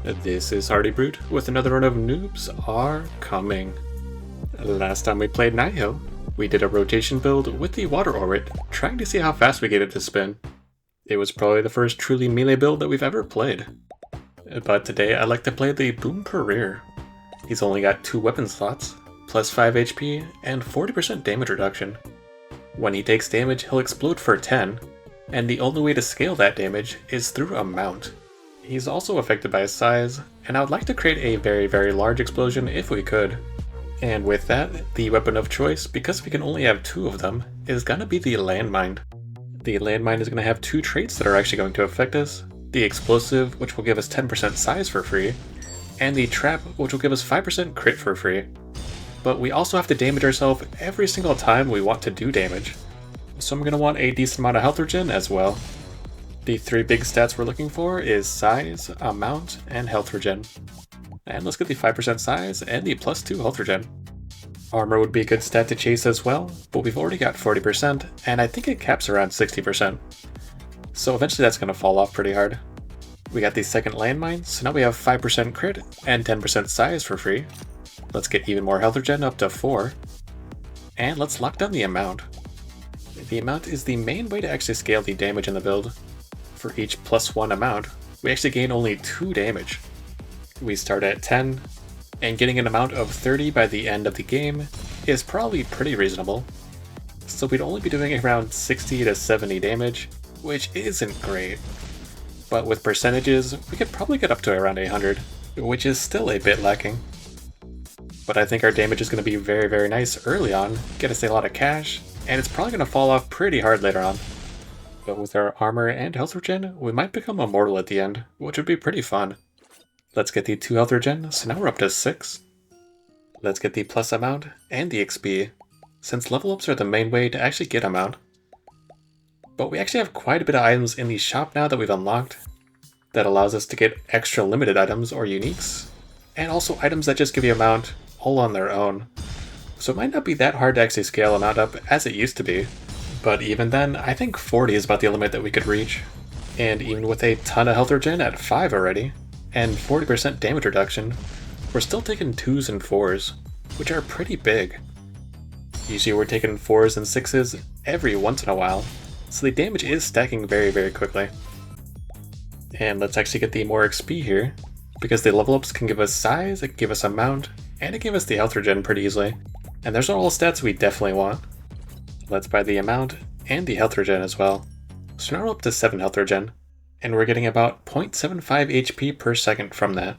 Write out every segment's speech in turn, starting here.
This is Hardy Brute with another run of Noobs Are Coming. Last time we played Nihil, we did a rotation build with the water orbit, trying to see how fast we get it to spin. It was probably the first truly melee build that we've ever played. But today I'd like to play the Boom Career. He's only got 2 weapon slots, plus 5 HP, and 40% damage reduction. When he takes damage, he'll explode for 10, and the only way to scale that damage is through a mount. He's also affected by his size, and I would like to create a very large explosion if we could. And with that, the weapon of choice, because we can only have 2 of them, is gonna be the landmine. The landmine is gonna have 2 traits that are actually going to affect us. The explosive, which will give us 10% size for free, and the trap, which will give us 5% crit for free. But we also have to damage ourselves every single time we want to do damage. So I'm gonna want a decent amount of health regen as well. The 3 big stats we're looking for is size, amount, and health regen. And let's get the 5% size and the plus 2 health regen. Armor would be a good stat to chase as well, but we've already got 40%, and I think it caps around 60%. So eventually that's going to fall off pretty hard. We got the second landmine, so now we have 5% crit and 10% size for free. Let's get even more health regen up to 4. And let's lock down the amount. The amount is the main way to actually scale the damage in the build. For each plus 1 amount, we actually gain only 2 damage. We start at 10, and getting an amount of 30 by the end of the game is probably pretty reasonable. So we'd only be doing around 60 to 70 damage, which isn't great. But with percentages, we could probably get up to around 100, which is still a bit lacking. But I think our damage is going to be very nice early on, get us a lot of cash, and it's probably going to fall off pretty hard later on. But with our armor and health regen, we might become immortal at the end, which would be pretty fun. Let's get the 2 health regen, so now we're up to 6. Let's get the plus amount and the XP, since level ups are the main way to actually get amount. But we actually have quite a bit of items in the shop now that we've unlocked, that allows us to get extra limited items or uniques, and also items that just give you amount all on their own. So it might not be that hard to actually scale amount up as it used to be. But even then, I think 40 is about the limit that we could reach. And even with a ton of health regen at 5 already, and 40% damage reduction, we're still taking 2s and 4s, which are pretty big. Usually we're taking 4s and 6s every once in a while, so the damage is stacking very quickly. And let's actually get the more XP here, because the level ups can give us size, it can give us amount, and it can give us the health regen pretty easily. And those are all stats we definitely want. Let's buy the amount and the health regen as well. So now we're up to 7 health regen, and we're getting about 0.75 HP per second from that.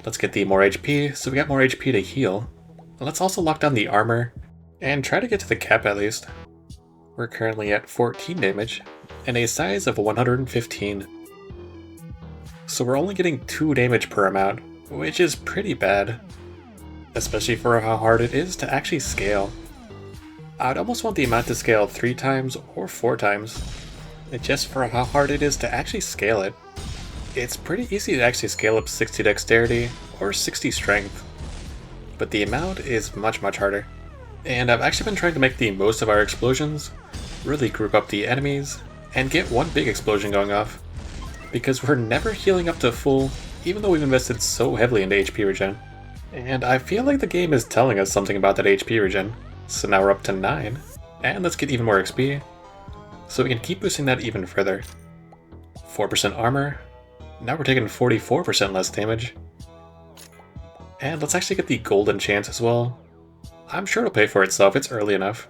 Let's get the more HP, so we got more HP to heal. And let's also lock down the armor, and try to get to the cap at least. We're currently at 14 damage, and a size of 115. So we're only getting 2 damage per amount, which is pretty bad. Especially for how hard it is to actually scale. I'd almost want the amount to scale 3 times or 4 times, just for how hard it is to actually scale it. It's pretty easy to actually scale up 60 dexterity or 60 strength, but the amount is much harder. And I've actually been trying to make the most of our explosions, really group up the enemies, and get one big explosion going off, because we're never healing up to full, even though we've invested so heavily into HP regen. And I feel like the game is telling us something about that HP regen. So now we're up to 9, and let's get even more XP, so we can keep boosting that even further. 4% armor, now we're taking 44% less damage. And let's actually get the golden chance as well. I'm sure it'll pay for itself, it's early enough.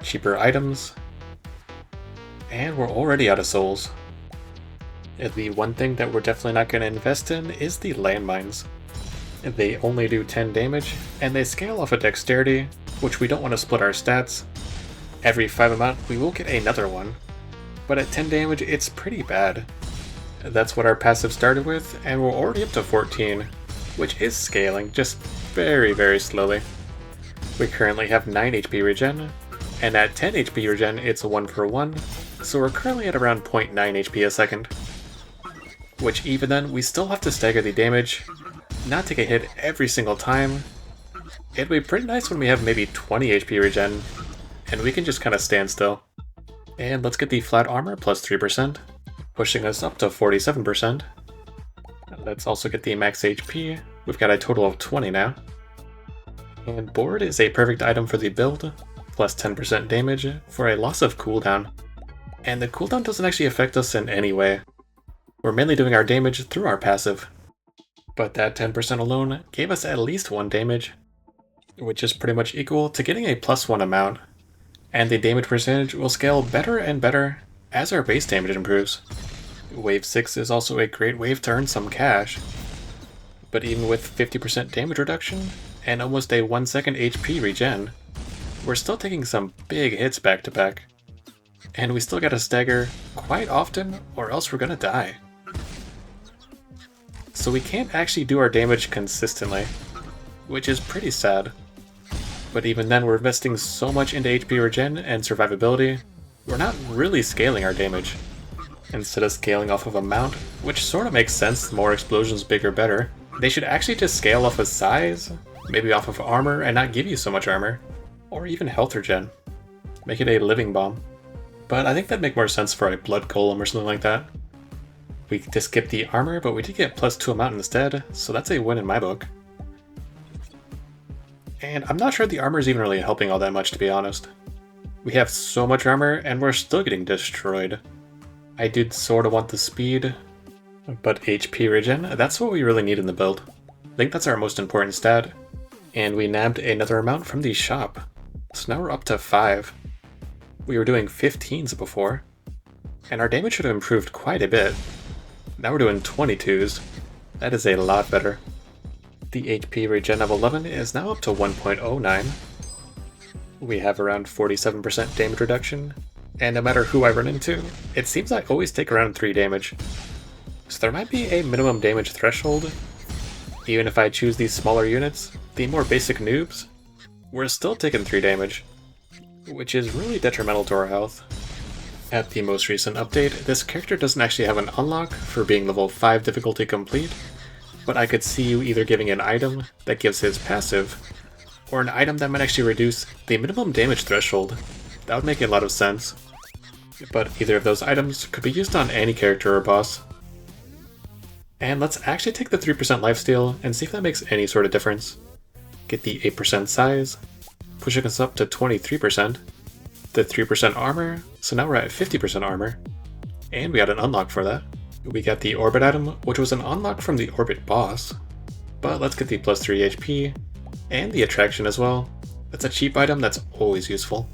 Cheaper items, and we're already out of souls. And the one thing that we're definitely not going to invest in is the landmines. They only do 10 damage, and they scale off of dexterity, which we don't want to split our stats. Every 5 amount we will get another one, but at 10 damage it's pretty bad. That's what our passive started with, and we're already up to 14, which is scaling, just very slowly. We currently have 9 HP regen, and at 10 HP regen it's 1 for 1, so we're currently at around 0.9 HP a second. Which even then, we still have to stagger the damage, not take a hit every single time. It'd be pretty nice when we have maybe 20 HP regen, and we can just kind of stand still. And let's get the flat armor plus 3%, pushing us up to 47%. Let's also get the max HP. We've got a total of 20 now. And Board is a perfect item for the build, plus 10% damage for a loss of cooldown. And the cooldown doesn't actually affect us in any way. We're mainly doing our damage through our passive. But that 10% alone gave us at least 1 damage, which is pretty much equal to getting a +1 amount. And the damage percentage will scale better and better as our base damage improves. Wave 6 is also a great wave to earn some cash. But even with 50% damage reduction and almost a 1 second HP regen, we're still taking some big hits back to back. And we still gotta stagger quite often or else we're gonna die. So we can't actually do our damage consistently, which is pretty sad. But even then, we're investing so much into HP regen and survivability, we're not really scaling our damage. Instead of scaling off of amount, which sort of makes sense, the more explosions bigger better, they should actually just scale off of size, maybe off of armor and not give you so much armor, or even health regen. Make it a living bomb. But I think that'd make more sense for a blood golem or something like that. We just skipped the armor, but we did get +2 amount instead, so that's a win in my book. And I'm not sure the armor is even really helping all that much, to be honest. We have so much armor, and we're still getting destroyed. I did sort of want the speed, but HP regen, that's what we really need in the build. I think that's our most important stat. And we nabbed another amount from the shop. So now we're up to 5. We were doing 15s before, and our damage should have improved quite a bit. Now we're doing 22s. That is a lot better. The HP regen of 11 is now up to 1.09. We have around 47% damage reduction, and no matter who I run into, it seems I always take around 3 damage. So there might be a minimum damage threshold. Even if I choose these smaller units, the more basic noobs, we're still taking 3 damage, which is really detrimental to our health. At the most recent update, this character doesn't actually have an unlock for being level 5 difficulty complete, but I could see you either giving an item that gives his passive, or an item that might actually reduce the minimum damage threshold. That would make a lot of sense. But either of those items could be used on any character or boss. And let's actually take the 3% lifesteal and see if that makes any sort of difference. Get the 8% size, pushing us up to 23%, the 3% armor, so now we're at 50% armor, and we got an unlock for that. We got the orbit item, which was an unlock from the orbit boss, but let's get the +3 HP, and the attraction as well. That's a cheap item that's always useful.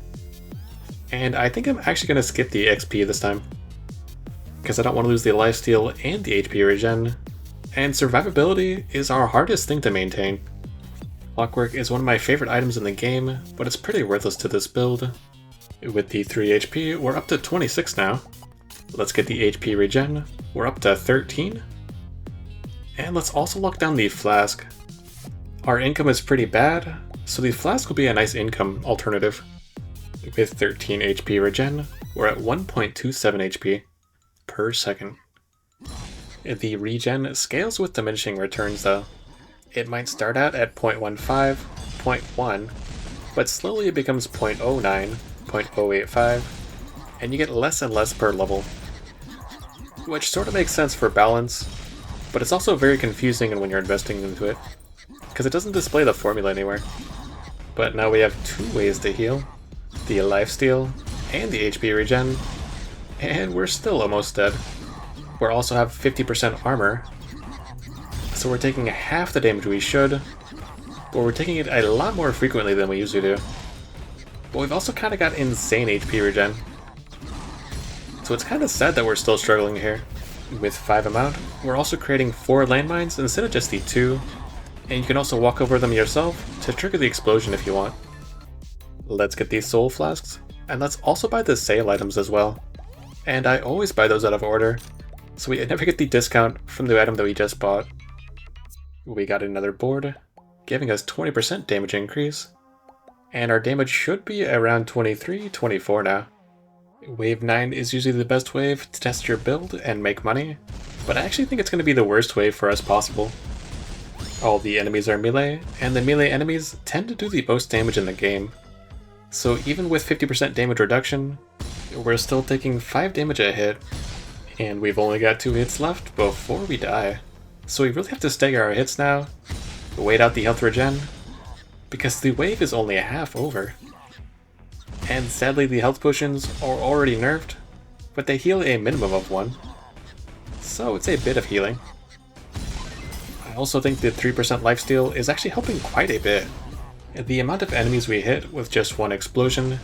And I think I'm actually going to skip the XP this time, because I don't want to lose the lifesteal and the HP regen, and survivability is our hardest thing to maintain. Clockwork is one of my favorite items in the game, but it's pretty worthless to this build. With the 3 HP, we're up to 26 now. Let's get the HP regen, we're up to 13. And let's also lock down the flask. Our income is pretty bad, so the flask will be a nice income alternative. With 13 HP regen, we're at 1.27 HP per second. The regen scales with diminishing returns though. It might start out at 0.15, 0.1, but slowly it becomes 0.09, 0.085, and you get less and less per level. Which sort of makes sense for balance, but it's also very confusing when you're investing into it, because it doesn't display the formula anywhere. But now we have 2 ways to heal, the lifesteal and the HP regen, and we're still almost dead. We also have 50% armor, so we're taking half the damage we should, but we're taking it a lot more frequently than we usually do. But we've also kind of got insane HP regen, so it's kind of sad that we're still struggling here. With 5 amount, we're also creating 4 landmines instead of just the 2, and you can also walk over them yourself to trigger the explosion if you want. Let's get these soul flasks, and let's also buy the sale items as well. And I always buy those out of order, so we never get the discount from the item that we just bought. We got another board, giving us 20% damage increase, and our damage should be around 23, 24 now. Wave 9 is usually the best wave to test your build and make money, but I actually think it's going to be the worst wave for us possible. All the enemies are melee, and the melee enemies tend to do the most damage in the game. So even with 50% damage reduction, we're still taking 5 damage a hit, and we've only got 2 hits left before we die. So we really have to stagger our hits now, wait out the health regen, because the wave is only a half over. And sadly the health potions are already nerfed, but they heal a minimum of 1. So it's a bit of healing. I also think the 3% lifesteal is actually helping quite a bit. The amount of enemies we hit with just 1 explosion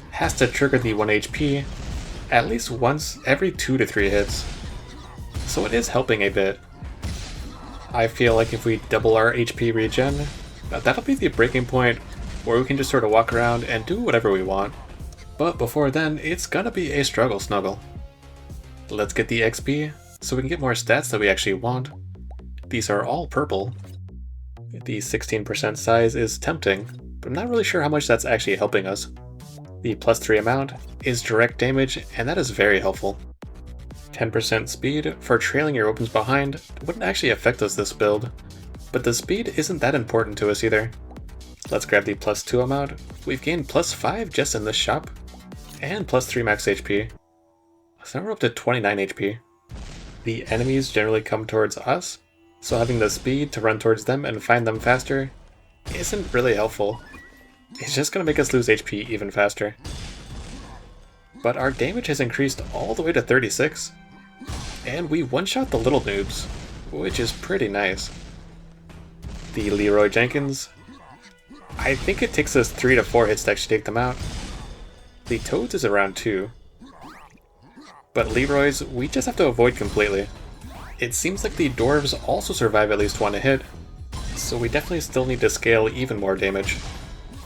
has to trigger the 1 HP at least once every 2 to 3 hits. So it is helping a bit. I feel like if we double our HP regen, that'll be the breaking point where we can just sort of walk around and do whatever we want. But before then, it's gonna be a struggle snuggle. Let's get the XP so we can get more stats that we actually want. These are all purple. The 16% size is tempting, but I'm not really sure how much that's actually helping us. The +3 amount is direct damage, and that is very helpful. 10% speed for trailing your weapons behind wouldn't actually affect us this build, but the speed isn't that important to us either. Let's grab the +2 amount. We've gained +5 just in this shop, and +3 max HP. So now we're up to 29 HP. The enemies generally come towards us, so having the speed to run towards them and find them faster isn't really helpful. It's just going to make us lose HP even faster. But our damage has increased all the way to 36, and we one-shot the little noobs, which is pretty nice. The Leroy Jenkins, I think it takes us 3 to 4 hits to actually take them out. The Toads is around 2. But Leroy's, we just have to avoid completely. It seems like the Dwarves also survive at least 1 hit, so we definitely still need to scale even more damage.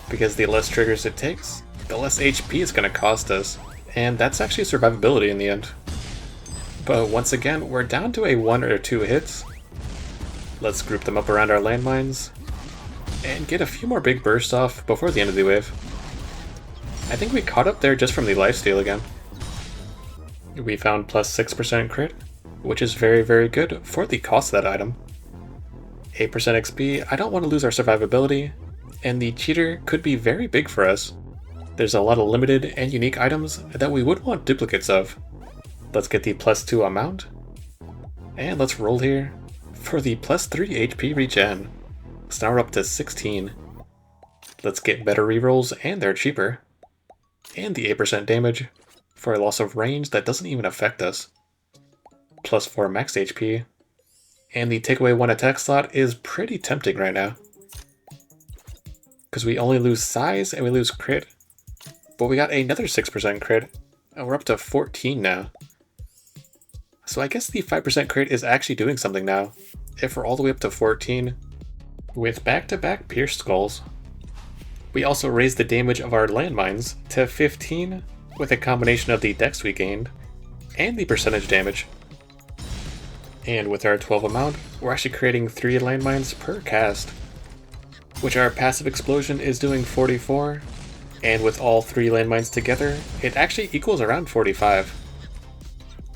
Because the less triggers it takes, the less HP it's going to cost us, and that's actually survivability in the end. But once again, we're down to a 1 or 2 hits. Let's group them up around our landmines, and get a few more big bursts off before the end of the wave. I think we caught up there just from the lifesteal again. We found +6% crit, which is very, very good for the cost of that item. 8% XP, I don't want to lose our survivability, and the cheater could be very big for us. There's a lot of limited and unique items that we would want duplicates of. Let's get the +2 amount, and let's roll here for the +3 HP regen. So now we're up to 16. Let's get better rerolls, and they're cheaper. And the 8% damage for a loss of range that doesn't even affect us. +4 max HP. And the takeaway 1 attack slot is pretty tempting right now. Because we only lose size and we lose crit. But we got another 6% crit, and we're up to 14 now. So I guess the 5% crit is actually doing something now, if we're all the way up to 14, with back-to-back pierced skulls. We also raised the damage of our landmines to 15, with a combination of the dex we gained, and the percentage damage. And with our 12 amount, we're actually creating 3 landmines per cast, which our passive explosion is doing 44, and with all 3 landmines together, it actually equals around 45.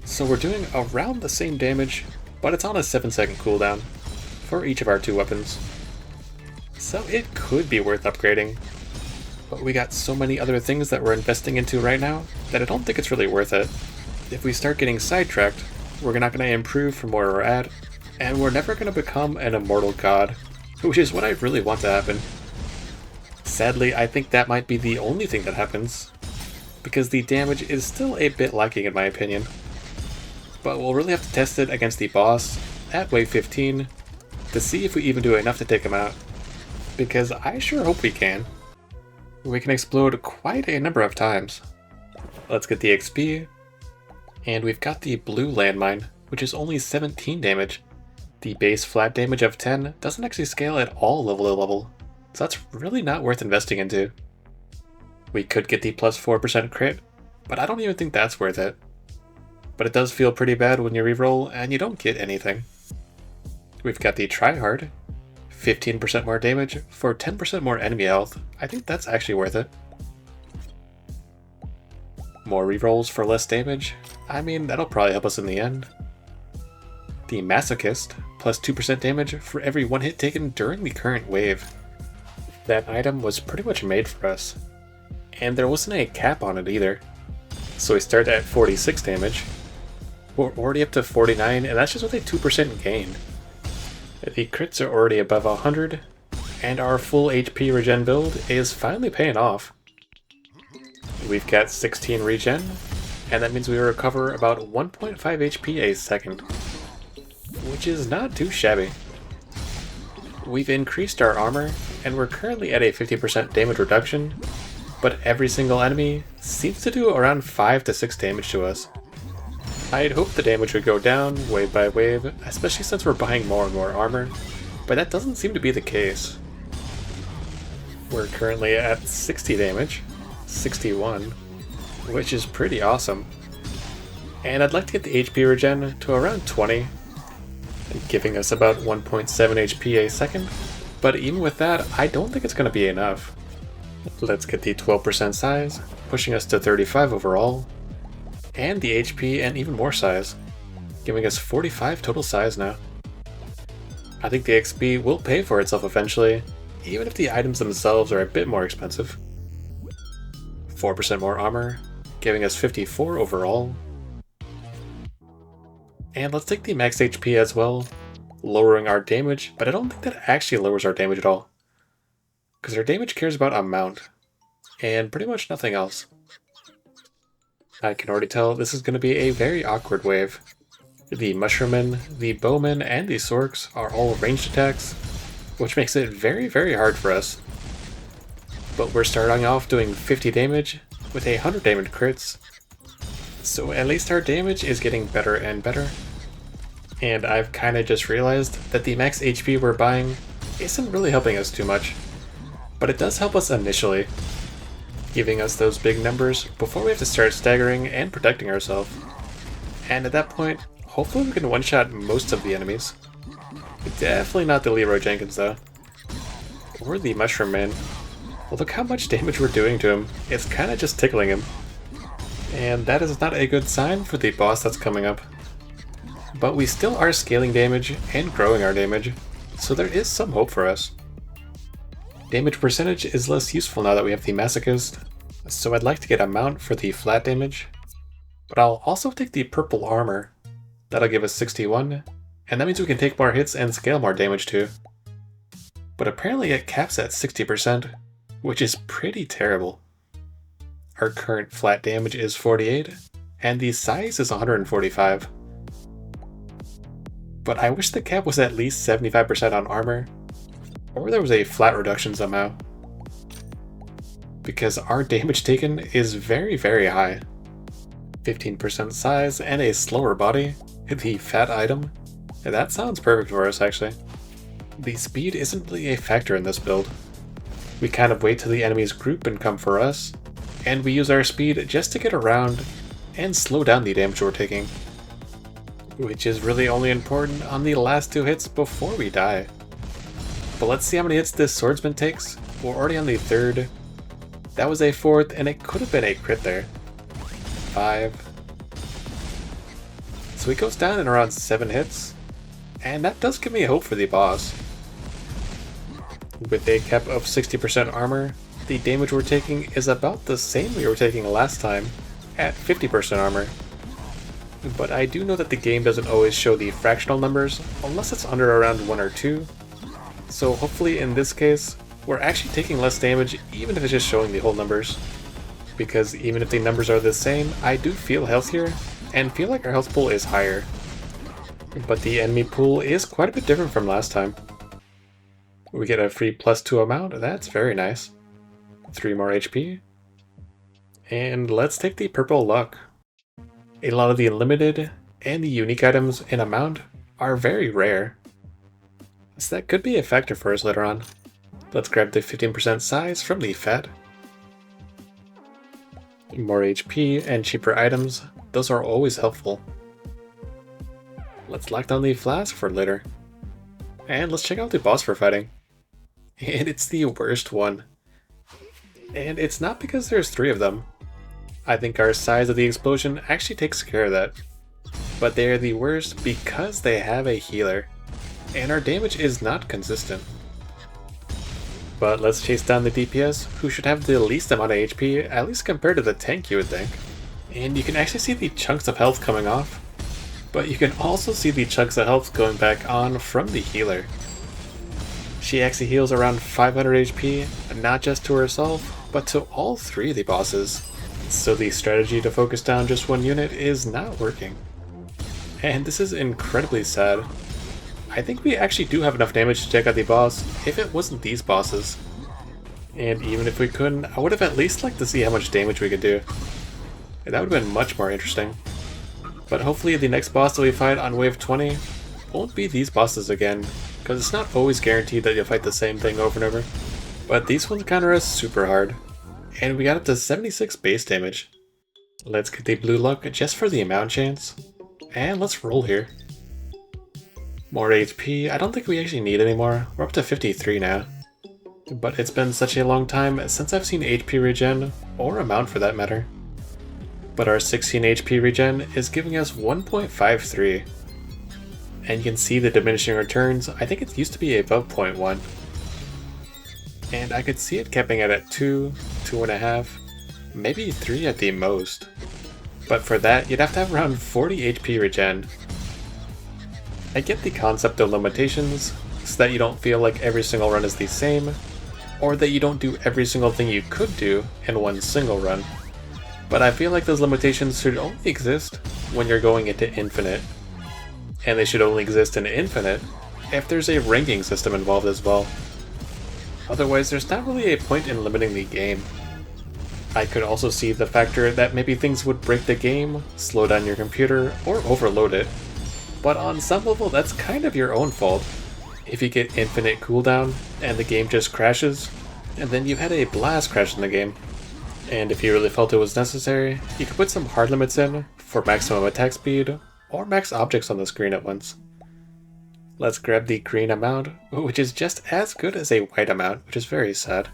So we're doing around the same damage, but it's on a 7-second cooldown for each of our 2 weapons. So it could be worth upgrading, but we got so many other things that we're investing into right now that I don't think it's really worth it. If we start getting sidetracked, we're not going to improve from where we're at, and we're never going to become an immortal god, which is what I really want to happen. Sadly, I think that might be the only thing that happens, because the damage is still a bit lacking in my opinion. But we'll really have to test it against the boss at wave 15 to see if we even do enough to take him out, because I sure hope we can. We can explode quite a number of times. Let's get the XP, and we've got the blue landmine, which is only 17 damage. The base flat damage of 10 doesn't actually scale at all level to level, so that's really not worth investing into. We could get the +4% crit, but I don't even think that's worth it. But it does feel pretty bad when you reroll and you don't get anything. We've got the tryhard, 15% more damage for 10% more enemy health. I think that's actually worth it. More rerolls for less damage. I mean, that'll probably help us in the end. The Masochist, +2% damage for every 1 hit taken during the current wave. That item was pretty much made for us. And there wasn't a cap on it either. So we start at 46 damage. We're already up to 49, and that's just with a 2% gain. The crits are already above 100, and our full HP regen build is finally paying off. We've got 16 regen, and that means we recover about 1.5 HP a second, which is not too shabby. We've increased our armor, and we're currently at a 50% damage reduction, but every single enemy seems to do around 5 to 6 damage to us. I'd hoped the damage would go down wave by wave, especially since we're buying more and more armor, but that doesn't seem to be the case. We're currently at 60 damage, 61, which is pretty awesome. And I'd like to get the HP regen to around 20, giving us about 1.7 HP a second, but even with that, I don't think it's going to be enough. Let's get the 12% size, pushing us to 35 overall, and the HP and even more size, giving us 45 total size now. I think the XP will pay for itself eventually, even if the items themselves are a bit more expensive. 4% more armor, giving us 54 overall. And let's take the max HP as well, lowering our damage, but I don't think that actually lowers our damage at all, because our damage cares about amount, and pretty much nothing else. I can already tell this is going to be a very awkward wave. The Mushroommen, the Bowmen, and the Sorks are all ranged attacks, which makes it very, very hard for us. But we're starting off doing 50 damage with 100 damage crits, so at least our damage is getting better and better. And I've kind of just realized that the max HP we're buying isn't really helping us too much, but it does help us initially, giving us those big numbers before we have to start staggering and protecting ourselves. And at that point, hopefully we can one-shot most of the enemies. Definitely not the Leroy Jenkins though. Or the Mushroom Man. Well, look how much damage we're doing to him. It's kind of just tickling him. And that is not a good sign for the boss that's coming up. But we still are scaling damage and growing our damage, so there is some hope for us. Damage percentage is less useful now that we have the Masochist, so I'd like to get a mount for the flat damage. But I'll also take the purple armor. That'll give us 61, and that means we can take more hits and scale more damage too. But apparently it caps at 60%, which is pretty terrible. Our current flat damage is 48, and the size is 145. But I wish the cap was at least 75% on armor, or there was a flat reduction somehow. Because our damage taken is very, very high. 15% size and a slower body, the fat item. That sounds perfect for us actually. The speed isn't really a factor in this build. We kind of wait till the enemies group and come for us, and we use our speed just to get around and slow down the damage we're taking. Which is really only important on the last 2 hits before we die. But let's see how many hits this swordsman takes. We're already on the 3rd. That was a 4th, and it could have been a crit there. 5. So he goes down in around 7 hits, and that does give me hope for the boss. With a cap of 60% armor, the damage we're taking is about the same we were taking last time, at 50% armor. But I do know that the game doesn't always show the fractional numbers, unless it's under around 1 or 2. So hopefully in this case, we're actually taking less damage even if it's just showing the whole numbers. Because even if the numbers are the same, I do feel healthier, and feel like our health pool is higher. But the enemy pool is quite a bit different from last time. We get a free +2 amount, that's very nice. 3 more HP. And let's take the purple luck. A lot of the limited and the unique items in amount are very rare, so that could be a factor for us later on. Let's grab the 15% size from the fat. More HP and cheaper items, those are always helpful. Let's lock down the flask for later. And let's check out the boss for fighting. And it's the worst one. And it's not because there's 3 of them. I think our size of the explosion actually takes care of that. But they are the worst because they have a healer, and our damage is not consistent. But let's chase down the DPS, who should have the least amount of HP, at least compared to the tank you would think. And you can actually see the chunks of health coming off. But you can also see the chunks of health going back on from the healer. She actually heals around 500 HP, not just to herself, but to all 3 of the bosses. So the strategy to focus down just one unit is not working. And this is incredibly sad. I think we actually do have enough damage to take out the boss if it wasn't these bosses. And even if we couldn't, I would have at least liked to see how much damage we could do. That would have been much more interesting. But hopefully the next boss that we fight on wave 20 won't be these bosses again, because it's not always guaranteed that you'll fight the same thing over and over. But these ones counter us super hard. And we got up to 76 base damage. Let's get the blue luck just for the amount chance. And let's roll here. More HP, I don't think we actually need any more. We're up to 53 now. But it's been such a long time since I've seen HP regen, or amount for that matter. But our 16 HP regen is giving us 1.53. And you can see the diminishing returns. I think it used to be above 0.1. And I could see it capping out at 2, 2.5, maybe 3 at the most. But for that, you'd have to have around 40 HP regen. I get the concept of limitations, so that you don't feel like every single run is the same, or that you don't do every single thing you could do in one single run. But I feel like those limitations should only exist when you're going into Infinite. And they should only exist in Infinite if there's a ranking system involved as well. Otherwise, there's not really a point in limiting the game. I could also see the factor that maybe things would break the game, slow down your computer, or overload it. But on some level, that's kind of your own fault. If you get infinite cooldown, and the game just crashes, and then you've had a blast crash in the game. And if you really felt it was necessary, you could put some hard limits in for maximum attack speed, or max objects on the screen at once. Let's grab the green amount, which is just as good as a white amount, which is very sad.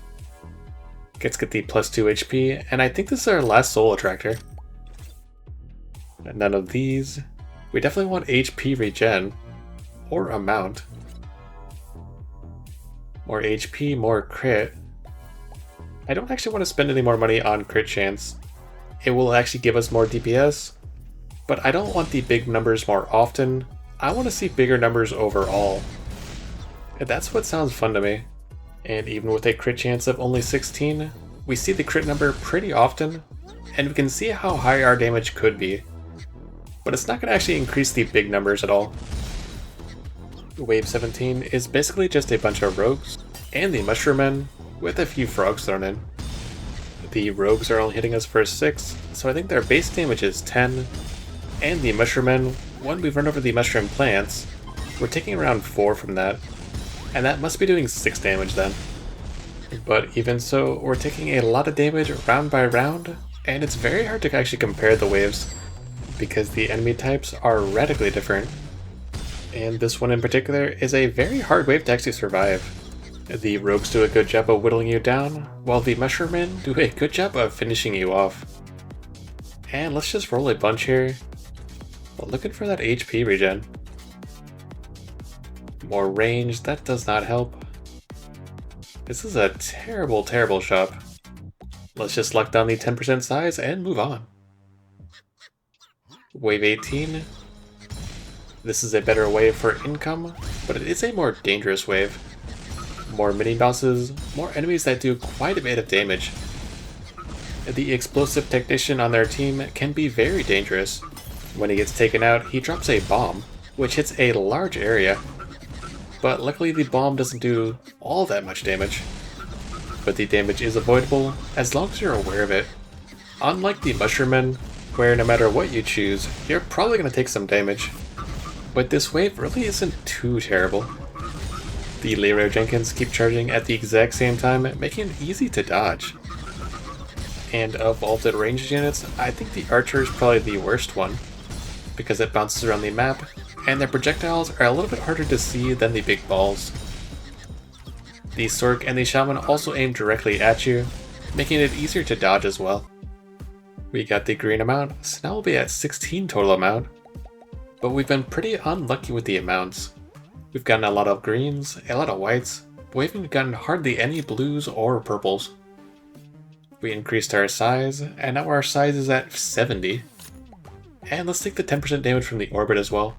Let's get the plus 2 HP, and I think this is our last soul attractor. None of these. We definitely want HP regen, or amount. More HP, more crit. I don't actually want to spend any more money on crit chance. It will actually give us more DPS, but I don't want the big numbers more often. I want to see bigger numbers overall. And that's what sounds fun to me. And even with a crit chance of only 16, we see the crit number pretty often, and we can see how high our damage could be. But it's not going to actually increase the big numbers at all. Wave 17 is basically just a bunch of rogues, and the mushroom men, with a few frogs thrown in. The rogues are only hitting us for 6, so I think their base damage is 10, and the mushroom men, when we run over the mushroom plants, we're taking around 4 from that, and that must be doing 6 damage then. But even so, we're taking a lot of damage round by round, and it's very hard to actually compare the waves, because the enemy types are radically different. And this one in particular is a very hard wave to actually survive. The rogues do a good job of whittling you down, while the mushroom men do a good job of finishing you off. And let's just roll a bunch here. But looking for that HP regen. More range, that does not help. This is a terrible, terrible shop. Let's just lock down the 10% size and move on. Wave 18. This is a better wave for income, but it is a more dangerous wave. More mini-bosses, more enemies that do quite a bit of damage. The explosive technician on their team can be very dangerous. When he gets taken out, he drops a bomb, which hits a large area. But luckily the bomb doesn't do all that much damage. But the damage is avoidable as long as you're aware of it. Unlike the mushroom men, where no matter what you choose, you're probably going to take some damage. But this wave really isn't too terrible. The Leroy Jenkins keep charging at the exact same time, making it easy to dodge. And of vaulted ranged units, I think the Archer is probably the worst one, because it bounces around the map, and their projectiles are a little bit harder to see than the big balls. The Sork and the Shaman also aim directly at you, making it easier to dodge as well. We got the green amount, so now we'll be at 16 total amount. But we've been pretty unlucky with the amounts. We've gotten a lot of greens, a lot of whites, but we haven't gotten hardly any blues or purples. We increased our size, and now our size is at 70. And let's take the 10% damage from the orbit as well.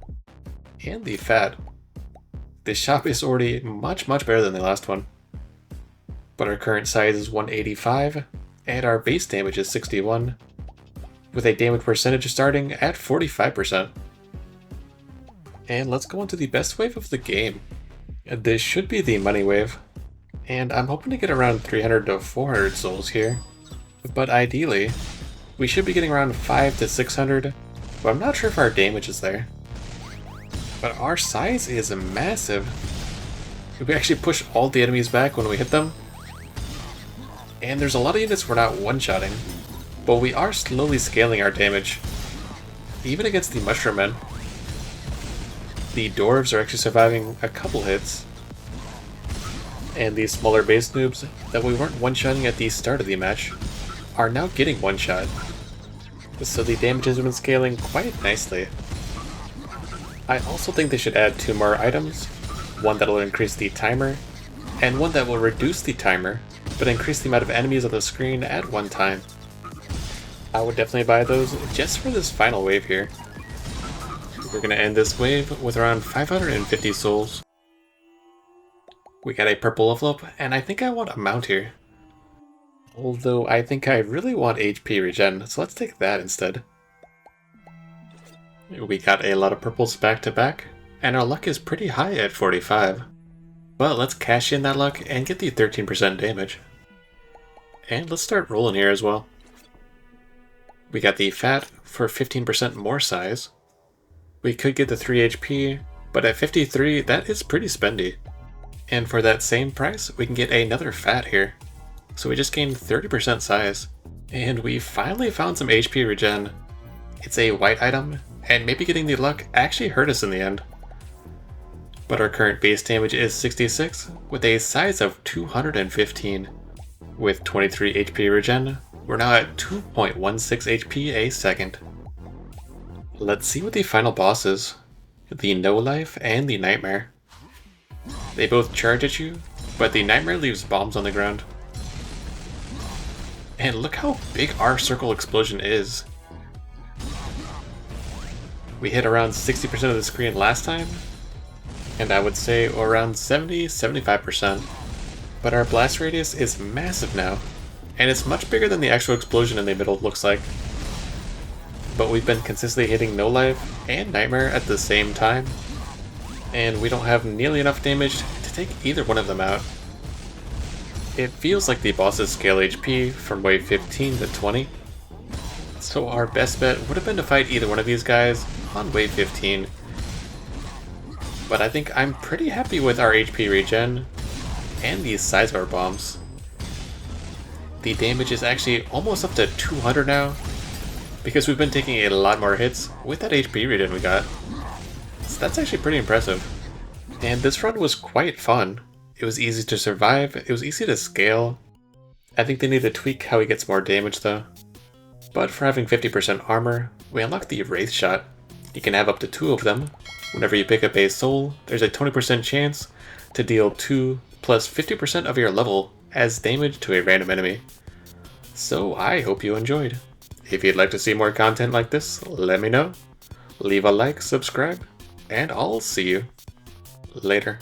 And the fat. This shop is already much better than the last one. But our current size is 185, and our base damage is 61, with a damage percentage starting at 45%. And let's go into the best wave of the game. This should be the money wave, and I'm hoping to get around 300 to 400 souls here. But ideally, we should be getting around 5 to 600, but I'm not sure if our damage is there. But our size is massive. We actually push all the enemies back when we hit them. And there's a lot of units we're not one-shotting, but we are slowly scaling our damage, even against the Mushroom Men. The Dwarves are actually surviving a couple hits, and these smaller base noobs that we weren't one-shotting at the start of the match are now getting one-shot, so the damage has been scaling quite nicely. I also think they should add 2 more items, one that will increase the timer, and one that will reduce the timer, but increase the amount of enemies on the screen at one time. I would definitely buy those just for this final wave here. We're going to end this wave with around 550 souls. We got a purple envelope, and I think I want a mount here. Although I think I really want HP regen, so let's take that instead. We got a lot of purples back to back, and our luck is pretty high at 45. But let's cash in that luck and get the 13% damage. And let's start rolling here as well. We got the fat for 15% more size. We could get the 3 HP, but at 53, that is pretty spendy. And for that same price, we can get another fat here. So we just gained 30% size. And we finally found some HP regen. It's a white item, and maybe getting the luck actually hurt us in the end. But our current base damage is 66, with a size of 215. With 23 HP regen, we're now at 2.16 HP a second. Let's see what the final boss is. The No Life and the Nightmare. They both charge at you, but the Nightmare leaves bombs on the ground. And look how big our circle explosion is. We hit around 60% of the screen last time, and I would say around 70-75%. But our blast radius is massive now, and it's much bigger than the actual explosion in the middle looks like. But we've been consistently hitting No Life and Nightmare at the same time, and we don't have nearly enough damage to take either one of them out. It feels like the bosses scale HP from wave 15 to 20, so our best bet would have been to fight either one of these guys on wave 15. But I think I'm pretty happy with our HP regen and the size of our bombs. The damage is actually almost up to 200 now, because we've been taking a lot more hits with that HP regen we got. So that's actually pretty impressive. And this run was quite fun. It was easy to survive, it was easy to scale. I think they need to tweak how he gets more damage though. But for having 50% armor, we unlock the Wraith Shot. You can have up to 2 of them. Whenever you pick up a soul, there's a 20% chance to deal 2 plus 50% of your level as damage to a random enemy. So I hope you enjoyed. If you'd like to see more content like this, let me know. Leave a like, subscribe, and I'll see you later.